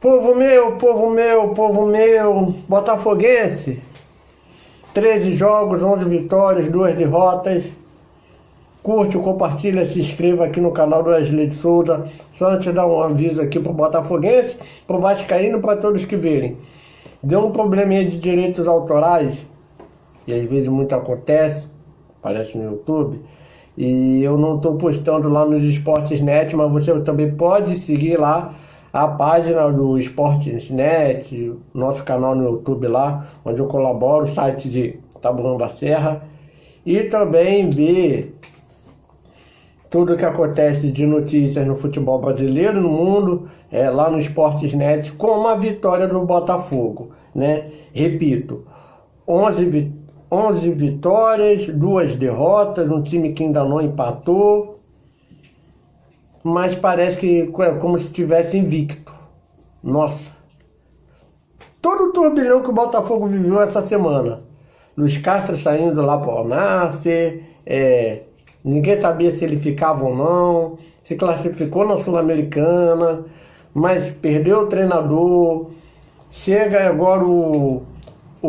Povo meu, botafoguense, 13 jogos, 11 vitórias, 2 derrotas. Curte, compartilha, se inscreva aqui no canal do Wesley de Souza. Só antes de dar um aviso aqui pro botafoguense, pro vascaíno, para todos que verem. Deu um probleminha de direitos autorais, e às vezes muito acontece, aparece no YouTube, e eu não estou postando lá nos Esportes.net, mas você também pode seguir lá a página do Esportes.net, nosso canal no YouTube lá, onde eu colaboro, o site de Taboão da Serra, e também ver tudo o que acontece de notícias no futebol brasileiro, no mundo, lá no Esportes.net, com uma vitória do Botafogo, né? Repito, 11 vitórias, 2 derrotas, um time que ainda não empatou, mas parece que é como se estivesse invicto. Nossa! Todo o turbilhão que o Botafogo viveu essa semana. Luiz Castro saindo lá para o Al-Nassr, ninguém sabia se ele ficava ou não, se classificou na Sul-Americana, mas perdeu o treinador. Chega agora o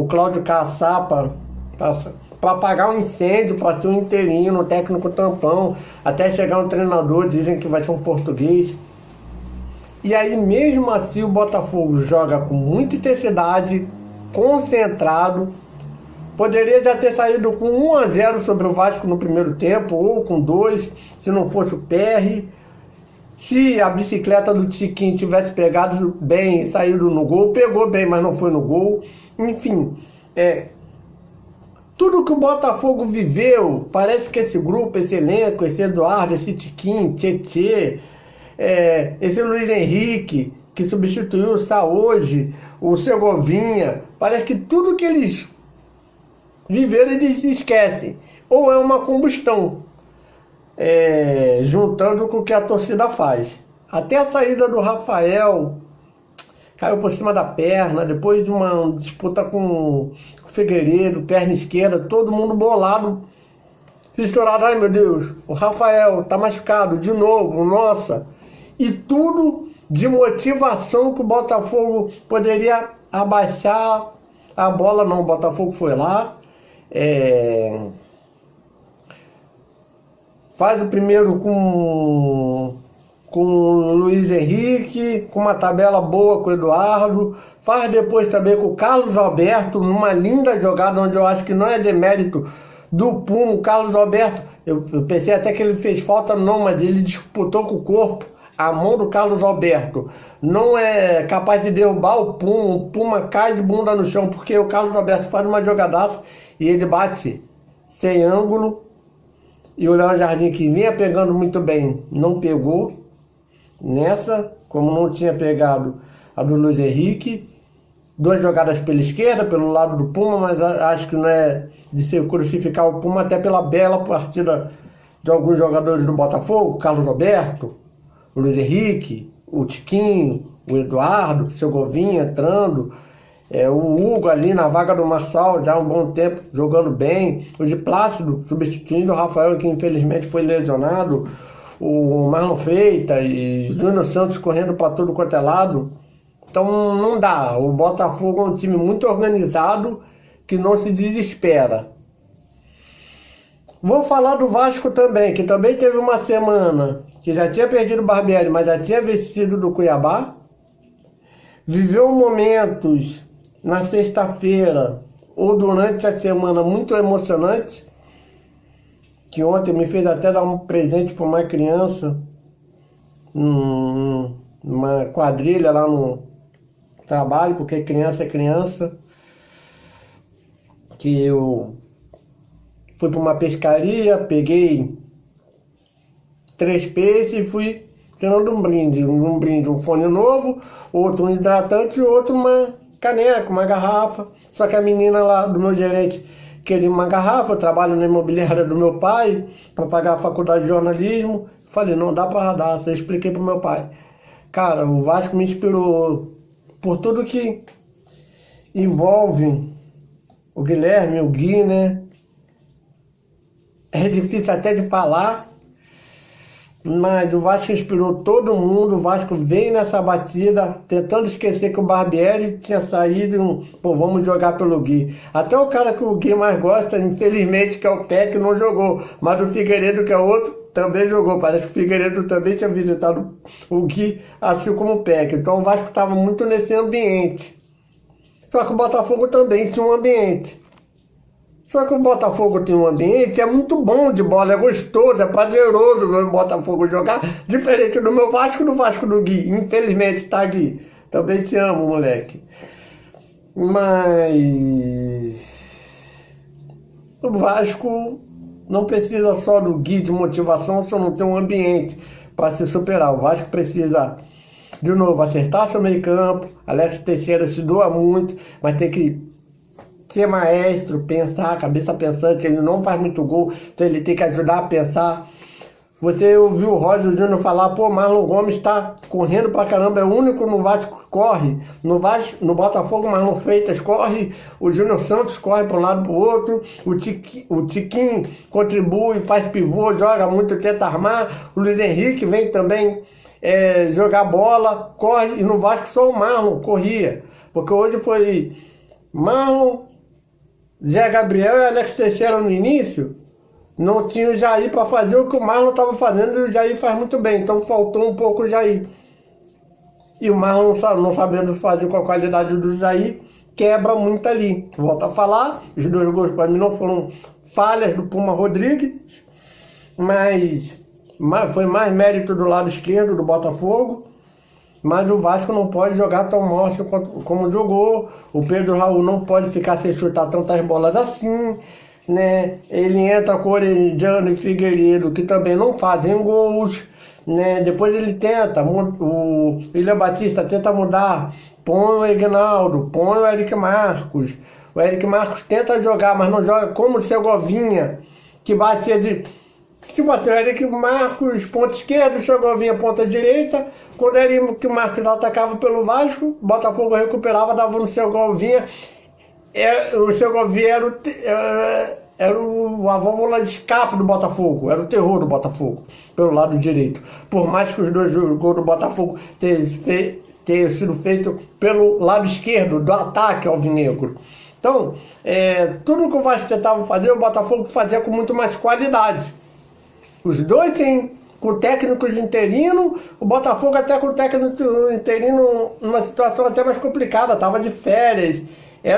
Cláudio Caçapa para apagar um incêndio, para ser um interino, um técnico tampão, até chegar um treinador, dizem que vai ser um português. E aí mesmo assim o Botafogo joga com muita intensidade, concentrado. Poderia já ter saído com 1-0 sobre o Vasco no primeiro tempo, ou com 2, se não fosse o PR. Se a bicicleta do Tiquinho tivesse pegado bem e saído no gol, pegou bem, mas não foi no gol. Enfim, tudo que o Botafogo viveu, parece que esse grupo, esse elenco, esse Eduardo, esse Tiquinho, Tietê, esse Luiz Henrique, que substituiu o Saúde, o Segovinha, parece que tudo que eles viveram eles esquecem. Ou é uma combustão, juntando com o que a torcida faz. Até a saída do Rafael caiu por cima da perna, depois de uma disputa com o Figueiredo, perna esquerda, todo mundo bolado, estourado. Ai meu Deus, o Rafael tá machucado de novo, nossa. E tudo de motivação que o Botafogo poderia abaixar a bola. Não, o Botafogo foi lá, faz o primeiro com o Luiz Henrique, com uma tabela boa com o Eduardo, faz depois também com o Carlos Alberto, numa linda jogada onde eu acho que não é demérito do Puma. O Carlos Alberto, eu pensei até que ele fez falta, não, mas ele disputou com o corpo. A mão do Carlos Alberto não é capaz de derrubar o Puma cai de bunda no chão, porque o Carlos Alberto faz uma jogadaça e ele bate sem ângulo, e o Léo Jardim, que vinha pegando muito bem, não pegou nessa, como não tinha pegado a do Luiz Henrique. 2 jogadas pela esquerda, pelo lado do Puma, mas acho que não é de ser crucificar o Puma, até pela bela partida de alguns jogadores do Botafogo, Carlos Alberto, o Luiz Henrique, o Tiquinho, o Eduardo, o Segovinha entrando, o Hugo ali na vaga do Marçal, já há um bom tempo, jogando bem, o de Plácido substituindo o Rafael, que infelizmente foi lesionado, o Marlon Freitas e Júnior Santos correndo para tudo quanto é lado. Então não dá, o Botafogo é um time muito organizado, que não se desespera. Vou falar do Vasco também, que também teve uma semana que já tinha perdido o Barbieri, mas já tinha vencido do Cuiabá. Viveu momentos na sexta-feira ou durante a semana muito emocionantes, que ontem me fez até dar um presente para uma criança, uma quadrilha lá no trabalho, porque criança é criança, que eu fui para uma pescaria, peguei 3 peixes e fui tirando um brinde, um fone novo, outro um hidratante e outro uma caneca, uma garrafa. Só que a menina lá do meu gerente queria uma garrafa. Eu trabalho na imobiliária do meu pai para pagar a faculdade de jornalismo. Falei, não dá para dar. Eu expliquei pro meu pai. Cara, o Vasco me inspirou por tudo que envolve o Guilherme, o Gui, né? É difícil até de falar, Mas o Vasco inspirou todo mundo, o Vasco veio nessa batida, tentando esquecer que o Barbieri tinha saído e, pô, vamos jogar pelo Gui. Até o cara que o Gui mais gosta, infelizmente, que é o Peck, não jogou. Mas o Figueiredo, que é outro, também jogou. Parece que o Figueiredo também tinha visitado o Gui, assim como o Peck. Então o Vasco estava muito nesse ambiente. Só que o Botafogo também tinha um ambiente. Só que o Botafogo tem um ambiente, é muito bom de bola, é gostoso, é prazeroso ver o Botafogo jogar, diferente do meu Vasco, do Vasco do Gui. Infelizmente, tá, Gui? Também te amo, moleque. Mas o Vasco não precisa só do Gui de motivação, só não tem um ambiente para se superar. O Vasco precisa, de novo, acertar seu meio campo. Alex Teixeira se doa muito, mas tem que ser maestro, pensar, cabeça pensante. Ele não faz muito gol, então ele tem que ajudar a pensar. Você ouviu o Roger Júnior falar, pô, Marlon Gomes tá correndo pra caramba, é o único no Vasco que corre. No Botafogo, Marlon Freitas corre, o Júnior Santos corre para um lado pro outro, o Tiquinho contribui, faz pivô, joga muito, tenta armar, o Luiz Henrique vem também jogar bola, corre, e no Vasco só o Marlon corria, porque hoje foi Marlon, Zé Gabriel e Alex Teixeira no início. Não tinha o Jair para fazer o que o Marlon estava fazendo, e o Jair faz muito bem, então faltou um pouco o Jair. E o Marlon, não sabendo fazer com a qualidade do Jair, quebra muito ali. Volto a falar, os 2 gols para mim não foram falhas do Puma Rodrigues, mas foi mais mérito do lado esquerdo do Botafogo. Mas o Vasco não pode jogar tão monstro como jogou. O Pedro Raul não pode ficar sem chutar tantas bolas assim, né? Ele entra com o Orediano e Figueiredo, que também não fazem gols, né? Depois ele tenta, o William Batista tenta mudar, põe o Ignaldo, põe o Eric Marcos. O Eric Marcos tenta jogar, mas não joga como o Segovinha, que batia de... Tipo assim, o Eric Marcos, ponta esquerda, o Segovinha, ponta direita. Quando o Eric Marcos atacava pelo Vasco, o Botafogo recuperava, dava no Segovinha. O Segovinha era a válvula de escape do Botafogo, era o terror do Botafogo, pelo lado direito. Por mais que os 2 gols do Botafogo tenham sido feitos pelo lado esquerdo do ataque alvinegro. Então, tudo que o Vasco tentava fazer, o Botafogo fazia com muito mais qualidade. Os 2 com técnicos interinos, o Botafogo até com técnico interino numa situação até mais complicada, estava de férias,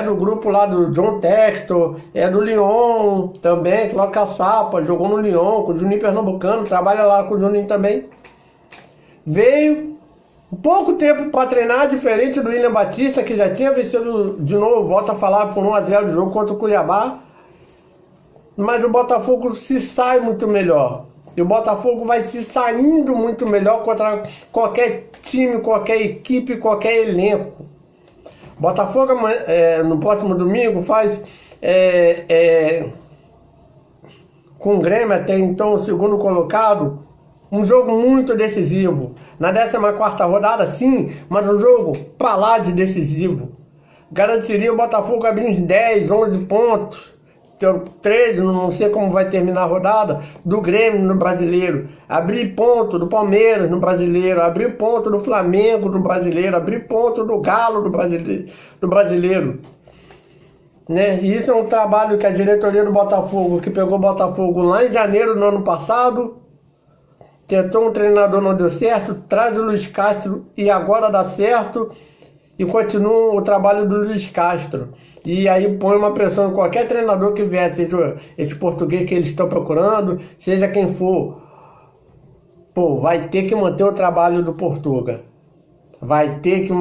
do grupo lá do John Textor, do Lyon também, Cláudio Caçapa, jogou no Lyon, com o Juninho Pernambucano, trabalha lá com o Juninho também. Veio pouco tempo para treinar, diferente do William Batista, que já tinha vencido de novo, volta a falar por 1-0 do jogo contra o Cuiabá. Mas o Botafogo se sai muito melhor. E o Botafogo vai se saindo muito melhor contra qualquer time, qualquer equipe, qualquer elenco. Botafogo no próximo domingo faz com o Grêmio, até então o segundo colocado, um jogo muito decisivo. Na 14ª rodada, sim, mas um jogo pra lá de decisivo. Garantiria o Botafogo abrir uns 10, 11 pontos. 13, não sei como vai terminar a rodada, do Grêmio no Brasileiro, abrir ponto do Palmeiras no Brasileiro, abrir ponto do Flamengo no Brasileiro, abrir ponto do Galo do Brasileiro. Né? E isso é um trabalho que a diretoria do Botafogo, que pegou o Botafogo lá em janeiro do ano passado, tentou um treinador, não deu certo, traz o Luiz Castro e agora dá certo, e continua o trabalho do Luiz Castro. E aí põe uma pressão em qualquer treinador que vier, seja esse português que eles estão procurando, seja quem for. Pô, vai ter que manter o trabalho do Portuga. Vai ter que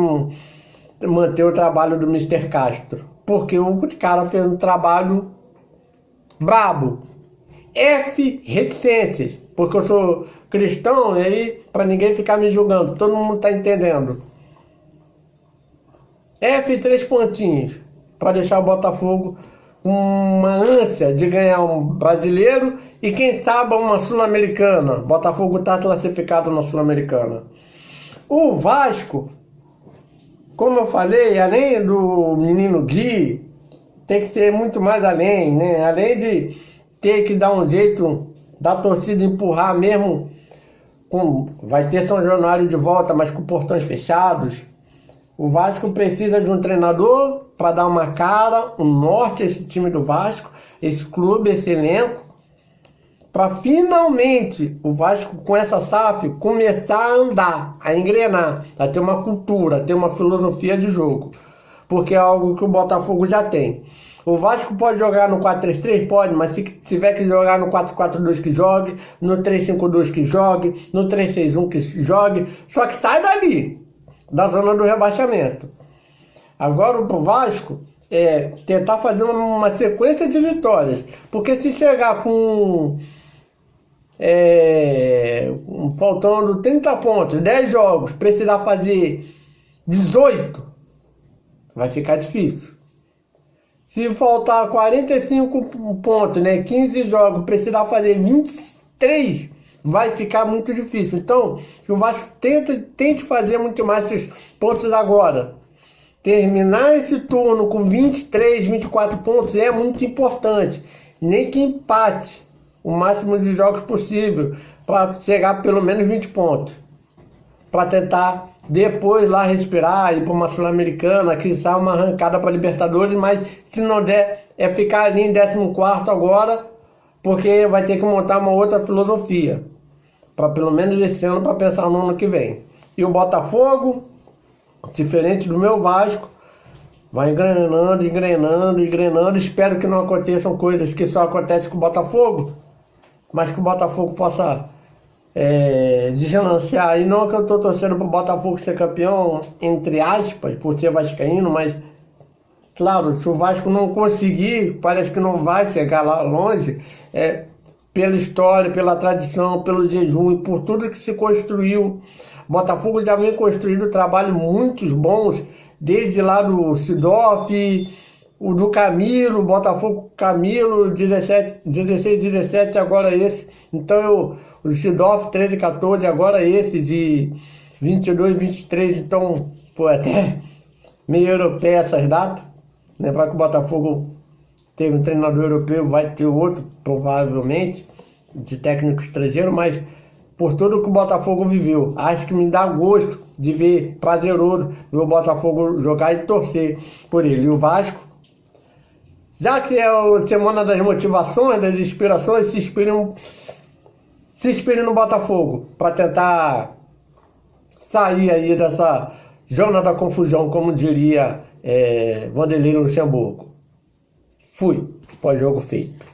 manter o trabalho do Mr. Castro. Porque o cara fez um trabalho brabo. Reticências. Porque eu sou cristão, e aí, pra ninguém ficar me julgando, todo mundo tá entendendo. 3 pontinhos. Para deixar o Botafogo com uma ânsia de ganhar um brasileiro e quem sabe uma sul-americana. Botafogo está classificado na sul-americana. O Vasco, como eu falei, além do menino Gui, tem que ser muito mais além, né? Além de ter que dar um jeito da torcida empurrar mesmo vai ter São Januário de volta, mas com portões fechados. O Vasco precisa de um treinador para dar uma cara, um norte a esse time do Vasco, esse clube, esse elenco, para finalmente o Vasco com essa SAF começar a andar, a engrenar, a ter uma cultura, a ter uma filosofia de jogo, porque é algo que o Botafogo já tem. O Vasco pode jogar no 4-3-3? Pode, mas se tiver que jogar no 4-4-2 que jogue, no 3-5-2 que jogue, no 3-6-1 que jogue, só que sai dali, da zona do rebaixamento. Agora o Vasco é tentar fazer uma sequência de vitórias, porque se chegar com faltando 30 pontos, 10 jogos, precisar fazer 18, vai ficar difícil. Se faltar 45 pontos, 15 jogos, precisar fazer 23, vai ficar muito difícil. Então, que o Vasco tente fazer muito mais esses pontos agora. Terminar esse turno com 23, 24 pontos é muito importante. Nem que empate o máximo de jogos possível para chegar pelo menos 20 pontos. Para tentar depois lá respirar, ir para uma Sul-Americana, quiçá uma arrancada para Libertadores, mas se não der, é ficar ali em 14º agora, porque vai ter que montar uma outra filosofia, para pelo menos esse ano, para pensar no ano que vem. E o Botafogo, diferente do meu Vasco, vai engrenando, engrenando, engrenando. Espero que não aconteçam coisas que só acontecem com o Botafogo, mas que o Botafogo possa deslancear. E não que eu estou torcendo para o Botafogo ser campeão, entre aspas, por ser vascaíno, mas claro, se o Vasco não conseguir, parece que não vai chegar lá longe, pela história, pela tradição, pelo jejum e por tudo que se construiu. O Botafogo já vem construindo trabalho muitos bons, desde lá do Sidoff, o do Camilo, Botafogo Camilo, 16, 17, agora esse. Então o Sidoff 13, 14, agora esse de 22, 23. Então, até meio europeia essas datas. Lembrar que o Botafogo teve um treinador europeu, vai ter outro, provavelmente, de técnico estrangeiro, mas por tudo que o Botafogo viveu, acho que me dá gosto de ver, prazeroso, ver o Botafogo jogar e torcer por ele. E o Vasco, já que é a semana das motivações, das inspirações, se inspirem no Botafogo, para tentar sair aí dessa zona da confusão, como diria Vanderlei Luxemburgo. Fui, pós-jogo feito.